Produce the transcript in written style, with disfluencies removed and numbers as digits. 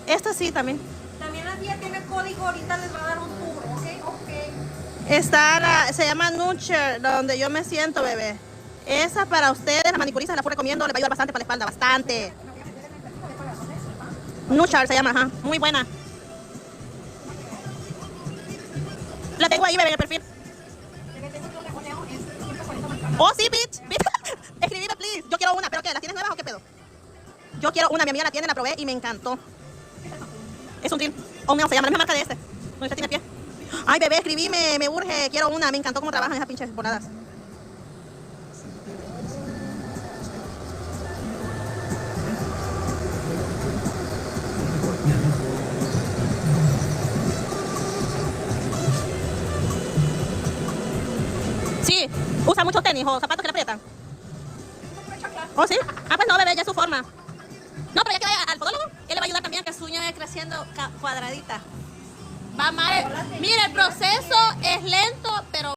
Esta sí también. También la tía tiene código, ahorita les va a dar un tour, ¿ok? Ok. Está se llama Nurture, donde yo me siento, bebé. Esa para ustedes, la manicurista, la recomiendo, le va a ayudar bastante para la espalda, bastante. Nurture se llama, ajá, muy buena. La tengo ahí, bebé, en el perfil. Oh, sí, bitch. Escribime, please. Yo quiero una, pero ¿qué? ¿Las tienes nuevas o qué pedo? Yo quiero una, mi amiga la tiene, la probé y me encantó. Es un tint. Oh, no, se llama la misma marca de este. No, este tiene pie. Ay, bebé, escribime, me urge, quiero una. Me encantó cómo trabajan esas pinches voladas. Sí, usa muchos tenis o zapatos que le aprietan. ¿Oh, sí? Ah, pues no, bebé, ya es su forma. No, pero ya que vaya al podólogo, él le va a ayudar también a que su uña vaya creciendo cuadradita. Va mal. Mire, el proceso es lento.